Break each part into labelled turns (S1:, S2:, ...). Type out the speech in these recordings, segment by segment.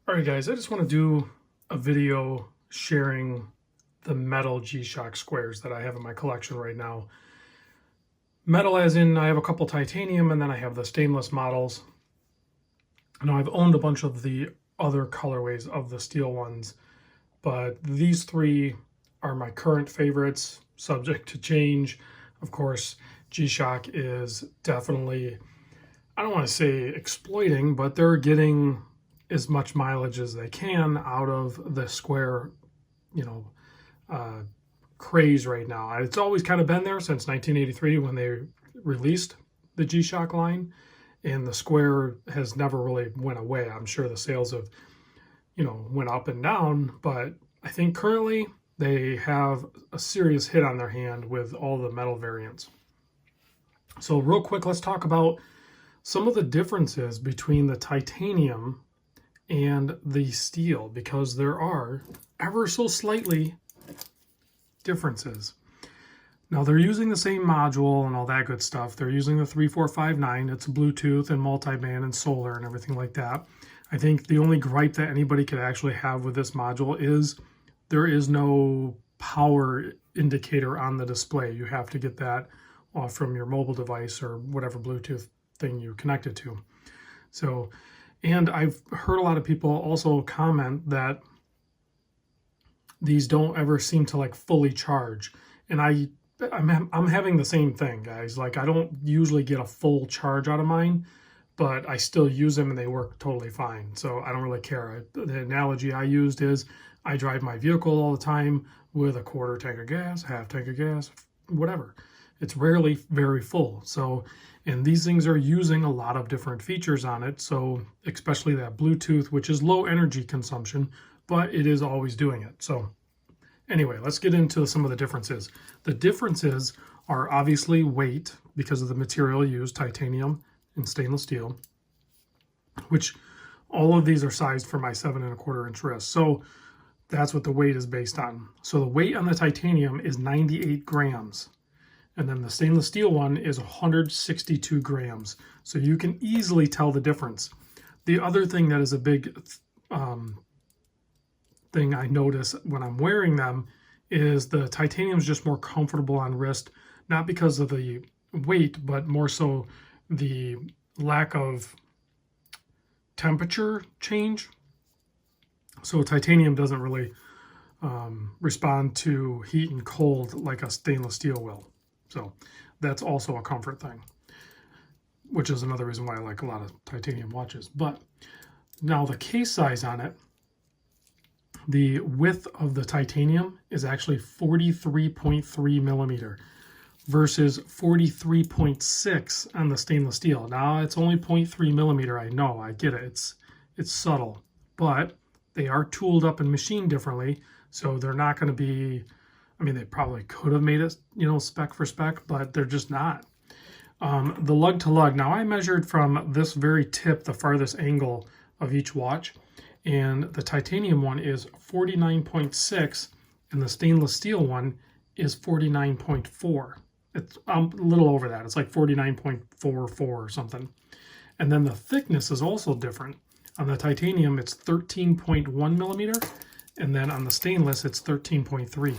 S1: Alright guys, I just want to do a video sharing the metal G-Shock squares that I have in my collection right now. Metal as in I have a couple titanium and then I have the stainless models. Now I've owned a bunch of the other colorways of the steel ones, but these three are my current favorites, subject to change. Of course, G-Shock is definitely, I don't want to say exploiting, but they're getting as much mileage as they can out of the square, craze right now. It's always kind of been there since 1983 when they released the G-Shock line, and the square has never really went away. I'm sure the sales have, went up and down, but I think currently they have a serious hit on their hand with all the metal variants. So real quick, let's talk about some of the differences between the titanium and the steel, because there are ever so slightly differences. Now they're using the same module and all that good stuff. They're using the 3459. It's Bluetooth and multiband and solar and everything like that. I think the only gripe that anybody could actually have with this module is there is no power indicator on the display. You have to get that off from your mobile device or whatever Bluetooth thing you connect it to. So, and I've heard a lot of people also comment that these don't ever seem to like fully charge. And I'm having the same thing, guys. Like I don't usually get a full charge out of mine, but I still use them and they work totally fine. So I don't really care. The analogy I used is I drive my vehicle all the time with a quarter tank of gas, half tank of gas, whatever. It's rarely very full. So, and these things are using a lot of different features on it. So especially that Bluetooth, which is low energy consumption, but it is always doing it. So anyway, let's get into some of the differences. The differences are obviously weight because of the material used, titanium and stainless steel, which all of these are sized for my 7¼ inch wrist. So that's what the weight is based on. So the weight on the titanium is 98 grams. And then the stainless steel one is 162 grams. So you can easily tell the difference. The other thing that is a big thing I notice when I'm wearing them is the titanium is just more comfortable on wrist, not because of the weight, but more so the lack of temperature change. So titanium doesn't really respond to heat and cold like a stainless steel will. So that's also a comfort thing, which is another reason why I like a lot of titanium watches. But now the case size on it, the width of the titanium is actually 43.3 millimeter versus 43.6 on the stainless steel. Now it's only 0.3 millimeter. I know, I get it. It's subtle, but they are tooled up and machined differently. So they're not going to be, I mean, they probably could have made it, spec for spec, but they're just not. The lug to lug. Now I measured from this very tip, the farthest angle of each watch, and the titanium one is 49.6 and the stainless steel one is 49.4. It's a little over that. It's like 49.44 or something. And then the thickness is also different. On the titanium, it's 13.1 millimeter, and then on the stainless, it's 13.3.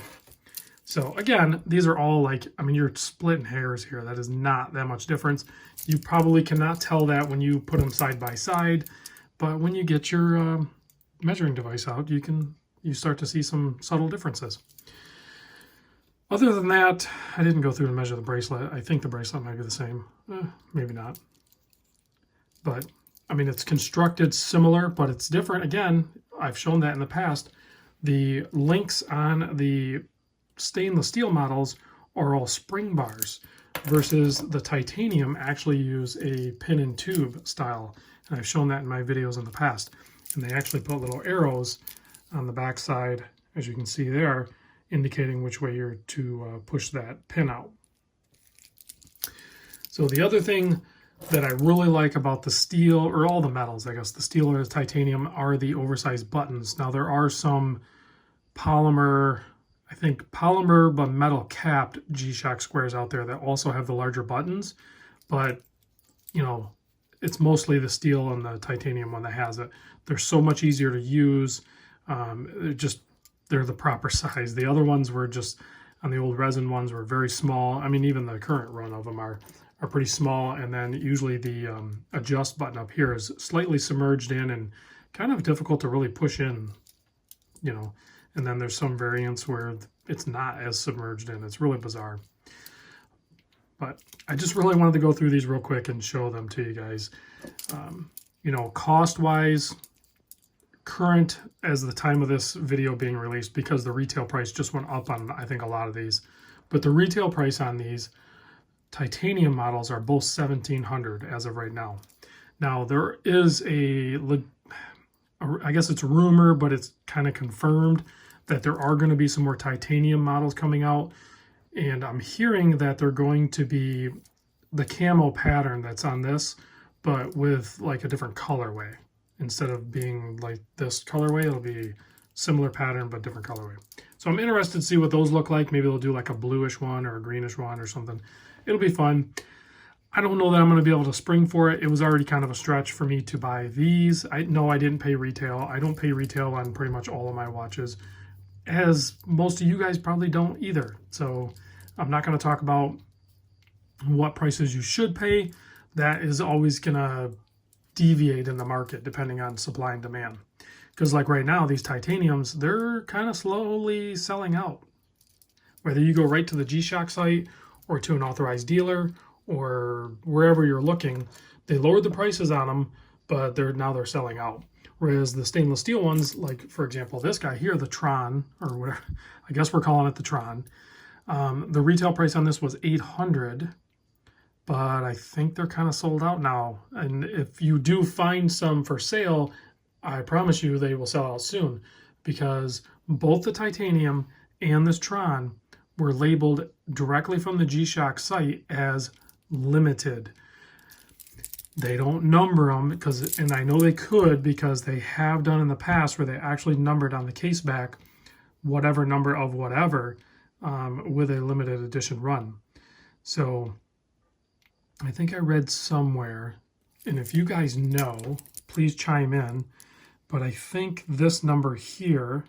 S1: So again, these are all like, I mean, you're splitting hairs here. That is not that much difference. You probably cannot tell that when you put them side by side, but when you get your measuring device out, you start to see some subtle differences. Other than that, I didn't go through and measure the bracelet. I think the bracelet might be the same. Maybe not. But, I mean, it's constructed similar, but it's different. Again, I've shown that in the past. The links on the stainless steel models are all spring bars versus the titanium actually use a pin and tube style. And I've shown that in my videos in the past. And they actually put little arrows on the back side, as you can see there, indicating which way you're to push that pin out. So the other thing that I really like about the steel, or all the metals, I guess, the steel or the titanium, are the oversized buttons. Now there are some polymer, I think polymer but metal capped G-Shock squares out there that also have the larger buttons, but it's mostly the steel and the titanium one that has it. They're so much easier to use. They're the proper size. The other ones were just, on the old resin ones, were very small. I mean, even the current run of them are pretty small. And then usually the adjust button up here is slightly submerged in and kind of difficult to really push in, you know. And then there's some variants where it's not as submerged in. It's really bizarre. But I just really wanted to go through these real quick and show them to you guys. You know, cost-wise, current as the time of this video being released, because the retail price just went up on, I think, a lot of these. But the retail price on these titanium models are both $1,700 as of right now. Now, there is I guess it's rumor, but it's kind of confirmed that there are going to be some more titanium models coming out. And I'm hearing that they're going to be the camo pattern that's on this, but with like a different colorway. Instead of being like this colorway, it'll be similar pattern, but different colorway. So I'm interested to see what those look like. Maybe they'll do like a bluish one or a greenish one or something. It'll be fun. I don't know that I'm going to be able to spring for it. It was already kind of a stretch for me to buy these. I didn't pay retail. I don't pay retail on pretty much all of my watches, as most of you guys probably don't either. So I'm not going to talk about what prices you should pay. That is always going to deviate in the market depending on supply and demand. Because like right now, these titaniums, they're kind of slowly selling out. Whether you go right to the Gshock site or to an authorized dealer or wherever you're looking, they lowered the prices on them, but now they're selling out. Whereas the stainless steel ones, like for example, this guy here, the Tron, or whatever, I guess we're calling it the Tron. The retail price on this was $800, but I think they're kind of sold out now. And if you do find some for sale, I promise you they will sell out soon, because both the titanium and this Tron were labeled directly from the Gshock site as limited. They don't number them and I know they could, because they have done in the past where they actually numbered on the case back whatever number of whatever with a limited edition run. So I think I read somewhere, and if you guys know, please chime in, but I think this number here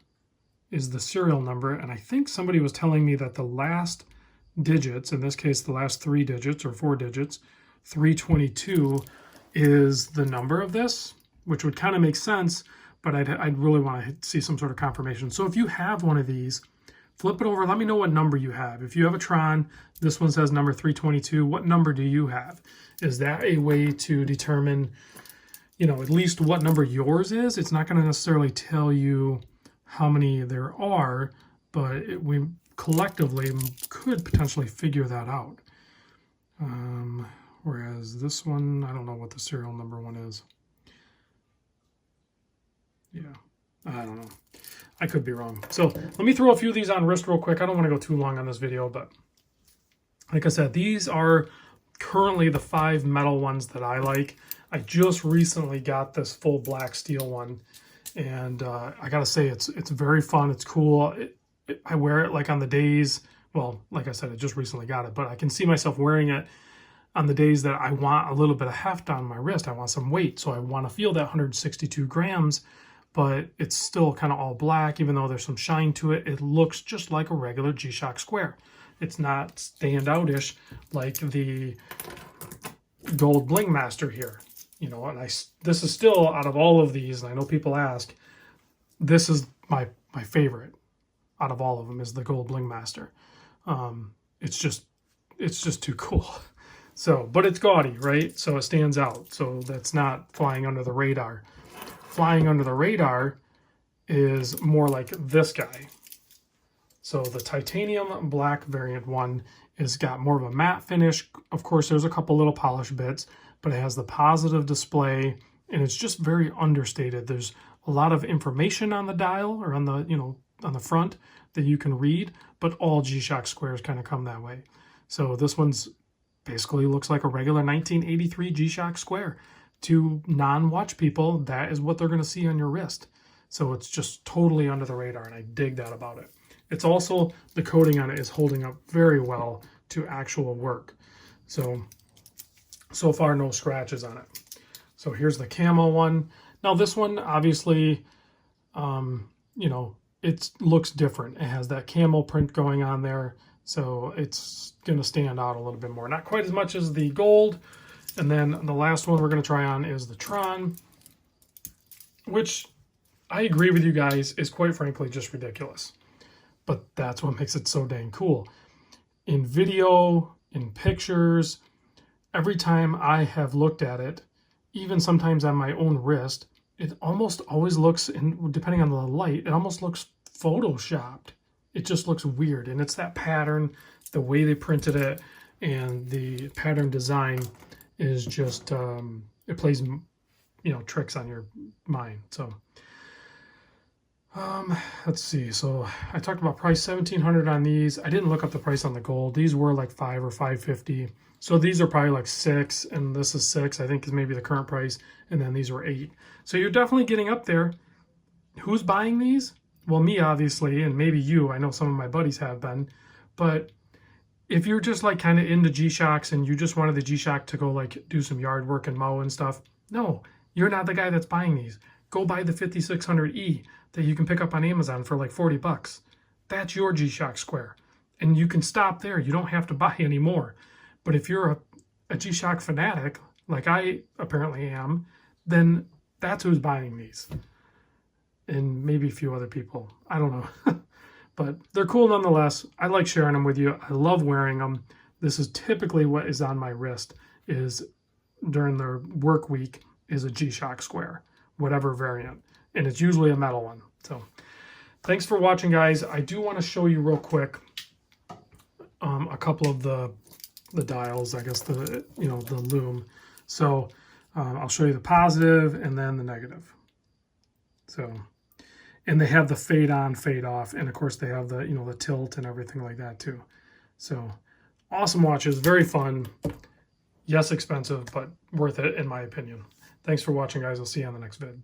S1: is the serial number, and I think somebody was telling me that the last digits, in this case the last 3 digits or 4 digits, 322 is the number of this, which would kind of make sense, but I'd really want to see some sort of confirmation. So if you have one of these, flip it over, let me know what number you have. If you have a Tron, this one says number 322, what number do you have? Is that a way to determine, you know, at least what number yours is? It's not going to necessarily tell you how many there are, but we collectively could potentially figure that out. Whereas this one, I don't know what the serial number one is. Yeah, I don't know. I could be wrong. So let me throw a few of these on wrist real quick. I don't want to go too long on this video, but like I said, these are currently the 5 metal ones that I like. I just recently got this full black steel one, and I gotta say it's very fun. It's cool. I wear it like on the days, well, like I said, I just recently got it, but I can see myself wearing it on the days that I want a little bit of heft on my wrist. I want some weight, so I want to feel that 162 grams, but it's still kind of all black. Even though there's some shine to it, it looks just like a regular Gshock square. It's not standout-ish like the gold bling master here. You know, and this is still, out of all of these, and I know people ask, this is my favorite out of all of them, is the gold bling master. It's just too cool. So, but it's gaudy, right? So it stands out. So that's not flying under the radar. Flying under the radar is more like this guy. So the titanium black variant one is got more of a matte finish. Of course, there's a couple little polish bits, but it has the positive display, and it's just very understated. There's a lot of information on the dial, or on the, you know, on the front that you can read, but all Gshock squares kind of come that way. So this one's basically looks like a regular 1983 Gshock square. To non-watch people, that is what they're going to see on your wrist. So it's just totally under the radar, and I dig that about it. It's also, the coating on it is holding up very well to actual work. So far, no scratches on it. So here's the camo one. Now this one, obviously, you know, it looks different. It has that camel print going on there. So it's going to stand out a little bit more. Not quite as much as the gold. And then the last one we're going to try on is the Tron, which I agree with you guys is quite frankly just ridiculous. But that's what makes it so dang cool. In video, in pictures, every time I have looked at it, even sometimes on my own wrist, it almost always looks, and depending on the light, it almost looks photoshopped. It just looks weird. And it's that pattern, the way they printed it, and the pattern design is just, it plays, you know, tricks on your mind. So, let's see. So I talked about price, $1,700 on these. I didn't look up the price on the gold. These were like $5 or $5.50. So these are probably like $6, and this is $6, I think is maybe the current price. And then these were $8. So you're definitely getting up there. Who's buying these? Well, me, obviously, and maybe you. I know some of my buddies have been. But if you're just like kind of into G-Shocks and you just wanted the G-Shock to go like do some yard work and mow and stuff, no, you're not the guy that's buying these. Go buy the 5600E that you can pick up on Amazon for like 40 bucks. That's your G-Shock square. And you can stop there. You don't have to buy any more. But if you're a G-Shock fanatic, like I apparently am, then that's who's buying these. And maybe a few other people. I don't know. But they're cool nonetheless. I like sharing them with you. I love wearing them. This is typically what is on my wrist is during the work week is a G-Shock square, whatever variant. And it's usually a metal one. So thanks for watching, guys. I do want to show you real quick a couple of the dials, I guess the loom. So I'll show you the positive and then the negative. So, and they have the fade on, fade off, and of course they have the the tilt and everything like that too. So awesome watches, very fun. Yes, expensive, but worth it in my opinion. Thanks for watching, guys. I'll see you on the next vid.